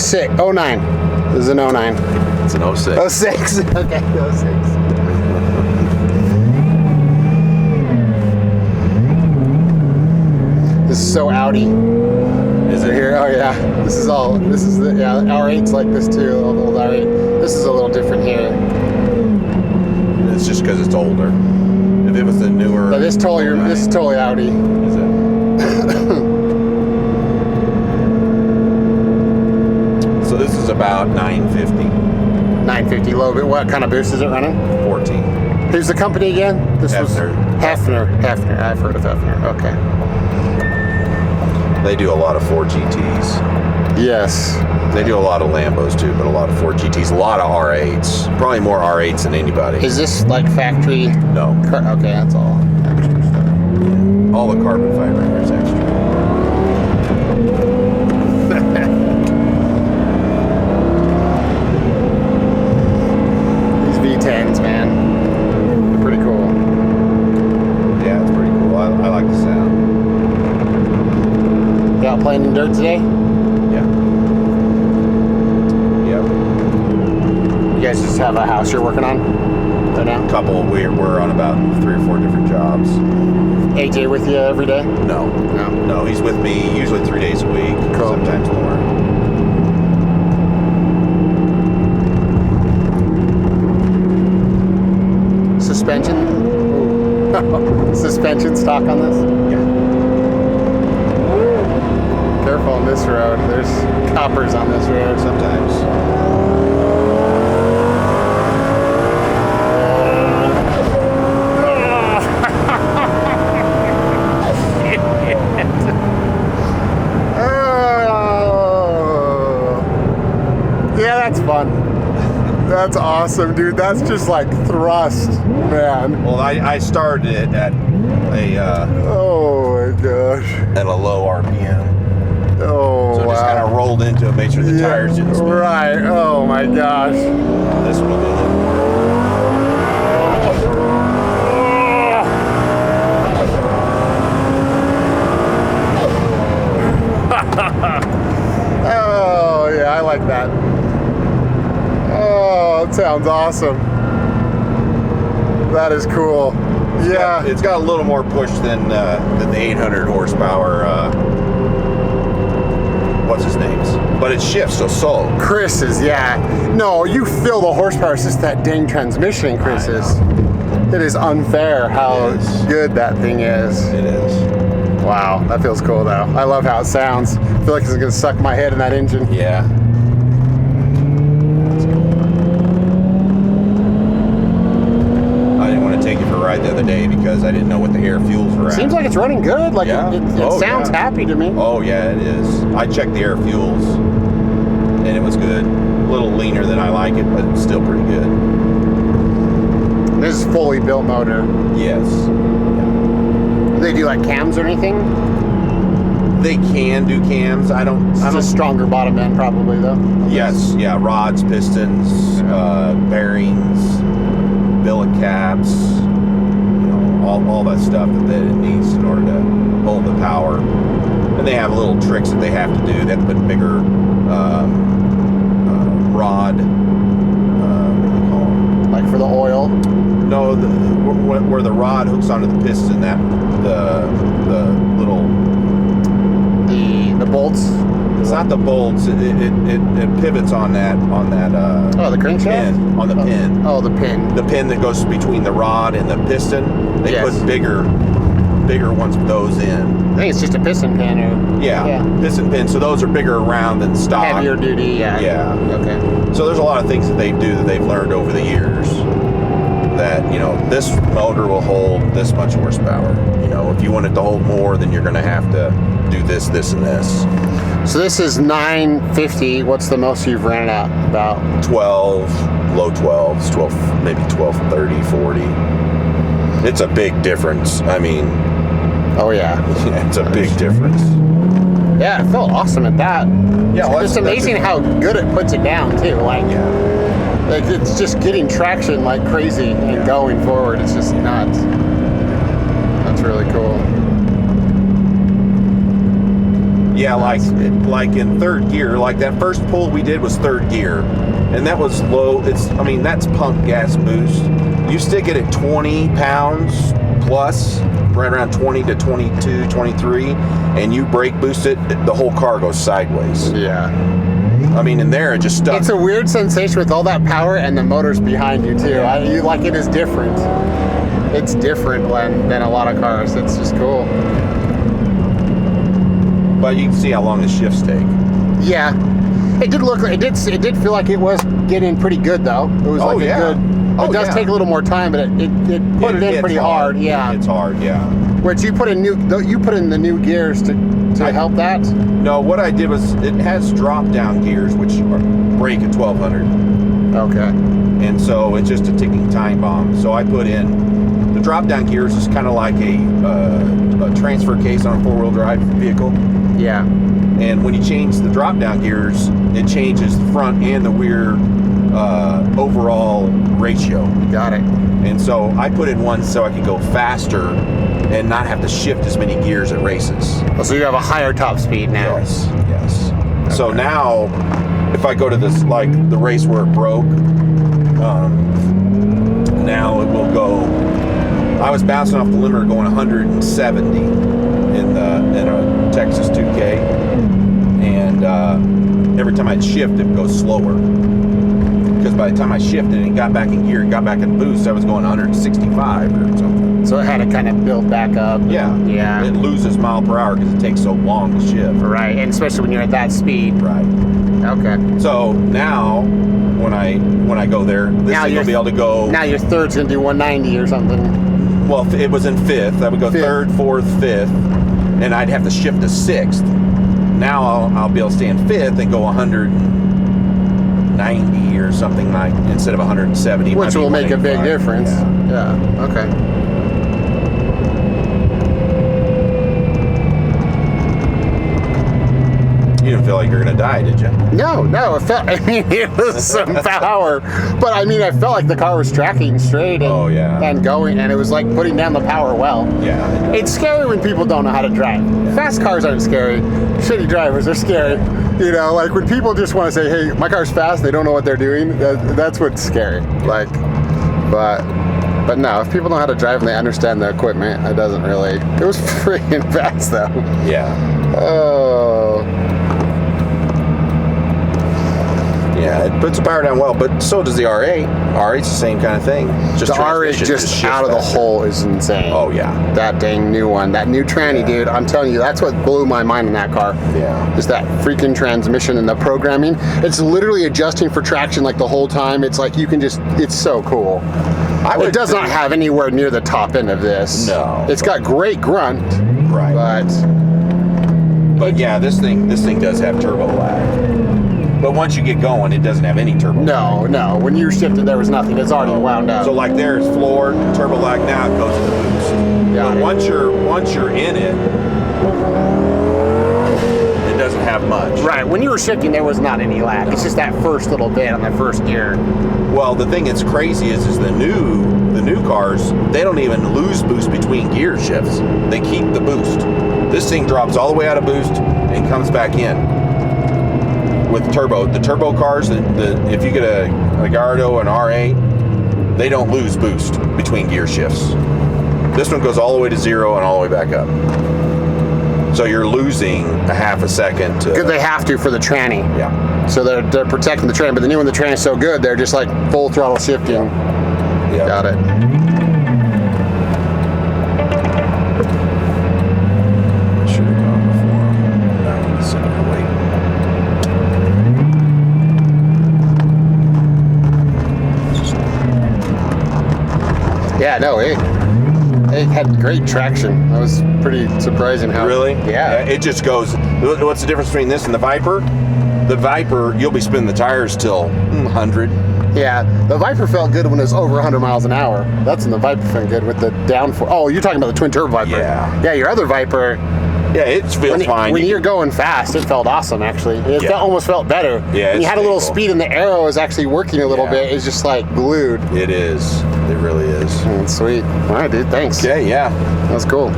06, 09. This is an 09. It's an 06. 06. Okay, 06. This is so Audi. Is it Here? Oh yeah. This is the R8's like this too. Old R8. This is a little different here. It's just because it's older. If it was the newer. But this is totally Audi. Is it? So this is about 950. 950, low bit. What kind of boost is it running? 14. Who's the company again? This Hefner. Hefner. I've heard of Hefner. Okay. They do a lot of 4 GTs. Yes. They do a lot of Lambos too, but a lot of 4 GTs, a lot of R8s. Probably more R8s than anybody. Is this like factory? No. Okay, that's all extra stuff. All the carbon fiber here is extra. These V10s, man. They're pretty cool. Yeah, it's pretty cool. I like the sound. You out playing in dirt today? Yeah. Yep. You guys just have a house you're working on right now? We're on about 3 or 4 different jobs. AJ with you every day? No, he's with me usually 3 days a week, Cool. sometimes more. Suspension? Ooh. Suspension stock on this? Yeah. Careful on this road. There's coppers on this road. Sometimes. Yeah, that's fun. That's awesome, dude. That's just like thrust, man. Well, I started it at Oh my gosh. a low RPM. Oh, So wow. just kind of rolled into it, made sure the tires didn't spin. Right. Oh my gosh. This one will be a little more. Oh yeah, I like that. Oh, it sounds awesome. That is cool. Yeah. It's got a little more push than the 800 horsepower. What's his name's? But it shifts so slow. Chris's, yeah. No, you feel the horsepower. It's just that dang transmission, Chris's. It is unfair how good that thing is. It is. Wow, that feels cool though. I love how it sounds. I feel like it's gonna suck my head in that engine. Yeah. That's cool. I didn't want to take it for a ride the other day because I didn't know what the air fuels were at. Seems like it's running good. Like Yeah. it Oh, sounds yeah. happy to me. Oh yeah, it is. I checked the air fuels and it was good. A little leaner than I like it, but still pretty good. This is fully built motor. Yes. Do they do like cams or anything? They can do cams. I don't. It's a stronger bottom end probably though. Yes, yeah, rods, pistons, bearings, billet caps, all that stuff that it needs in order to hold the power. And they have little tricks that they have to do. They have to put bigger rod. What do they call them? Like for the oil. No, where the rod hooks onto the piston, the little. The bolts. It's not the bolts. It pivots on that. Oh, the crankshaft? Pin, on the pin. Oh, the pin. The pin that goes between the rod and the piston. They Yes. put bigger ones of those in. I think it's just a piston pin or Yeah, piston pins. So those are bigger around than stock. heavier duty. Yeah. Yeah. Okay. So there's a lot of things that they do that they've learned over the years. That this motor will hold this much horsepower. If you want it to hold more, then you're going to have to do this, and this. So this is 950. What's the most you've ran it out? About 12, low 12s, 12, maybe 1230, 40. It's a big difference. I mean, oh yeah. it's a big difference. Yeah, it felt awesome at that. Yeah, well, it's amazing how good it puts it down too. Like it's just getting traction like crazy and going forward. It's just nuts. That's really cool. Yeah, like in third gear, like that first pull we did was third gear, and that was low. That's pump gas boost. You stick it at 20 pounds plus, right around 20 to 22, 23, and you brake boost it, the whole car goes sideways. Yeah. I mean, in there, it just stuck. It's a weird sensation with all that power and the motors behind you too. It is different. It's different than a lot of cars. It's just cool. But you can see how long the shifts take. Yeah, it did feel like it was getting pretty good though. It was like a good. It does take a little more time, but it put it in pretty hard. Yeah, it's hard. Yeah. Which you put in the new gears to help that. No, what I did was it has drop down gears which brake at 1200. Okay. And so it's just a ticking time bomb. So I put in the drop down gears is kind of like a transfer case on a 4-wheel drive vehicle. Yeah. And when you change the drop down gears, it changes the front and the rear overall ratio. Got it. And so I put in one so I could go faster and not have to shift as many gears at races. Oh, so you have a higher top speed now. Yes. Okay. So now, if I go to this, like the race where it broke, now it will go. I was bouncing off the limiter going 170 in a Texas 2K, and every time I'd shift, it would go slower. Because by the time I shifted and got back in gear, got back in boost, I was going 165 or something. So it had to kind of build back up. Yeah. Yeah. It loses mile per hour because it takes so long to shift. Right, and especially when you're at that speed. Right. Okay. So now, when I go there, this thing will be able to go. Now your third's gonna do 190 or something. Well, it was in fifth. I would go third, fourth, fifth, and I'd have to shift to sixth. Now I'll be able to stay in fifth and go 190 or something like instead of 170. Which will make a big difference. Yeah. Okay. You didn't feel like you were gonna die, did you? No, it was some power, but I felt like the car was tracking straight and going, and it was like putting down the power well. Yeah. It's scary when people don't know how to drive. Fast cars aren't scary. Shitty drivers are scary. You know, like when people just want to say, hey, my car's fast, they don't know what they're doing, that's what's scary. Like, but no, if people know how to drive and they understand the equipment, it doesn't really, it was freaking fast though. Yeah. Oh. Yeah, it puts the power down well, but so does the R8. R8's the same kind of thing. Just the R8 just out of the hole is insane. Oh, yeah. That dang new one. That new tranny, dude. I'm telling you, that's what blew my mind in that car. Yeah. Is that freaking transmission and the programming. It's literally adjusting for traction like the whole time. It's like you can just, it's so cool. It does not have anywhere near the top end of this. No. It's got great grunt. Right. But yeah, this thing does have turbo lag. But once you get going, it doesn't have any turbo lag. No. When you shifted, there was nothing. It's already wound up. So like there's floor, turbo lag, now it goes to the boost. But once you're in it, it doesn't have much. Right. When you were shifting, there was not any lag. It's just that first little bit on the first gear. Well, the thing that's crazy is the new cars, they don't even lose boost between gear shifts. They keep the boost. This thing drops all the way out of boost and comes back in. With turbo, the turbo cars, if you get a Gallardo and R8, they don't lose boost between gear shifts. This one goes all the way to 0 and all the way back up. So you're losing a half a second. Because they have to for the tranny. Yeah. So they're protecting the tranny, but the new one, the tranny is so good, they're just like full throttle shifting. Yeah. Got it. Should have gone before. No, I'm sitting here waiting. Yeah, no, it had great traction. That was pretty surprising how. Really? Yeah. It just goes. What's the difference between this and the Viper? The Viper, you'll be spinning the tires till 100. Yeah, the Viper felt good when it was over 100 miles an hour. That's when the Viper felt good with the downforce. Oh, you're talking about the twin turbo Viper. Yeah. Yeah, your other Viper. Yeah, it feels fine. When you're going fast, it felt awesome, actually. It almost felt better. Yeah, when you had a little speed and the arrow is actually working a little bit, it's just like glued. It is. It really is. Sweet. All right, dude, thanks. Okay, yeah. That's cool.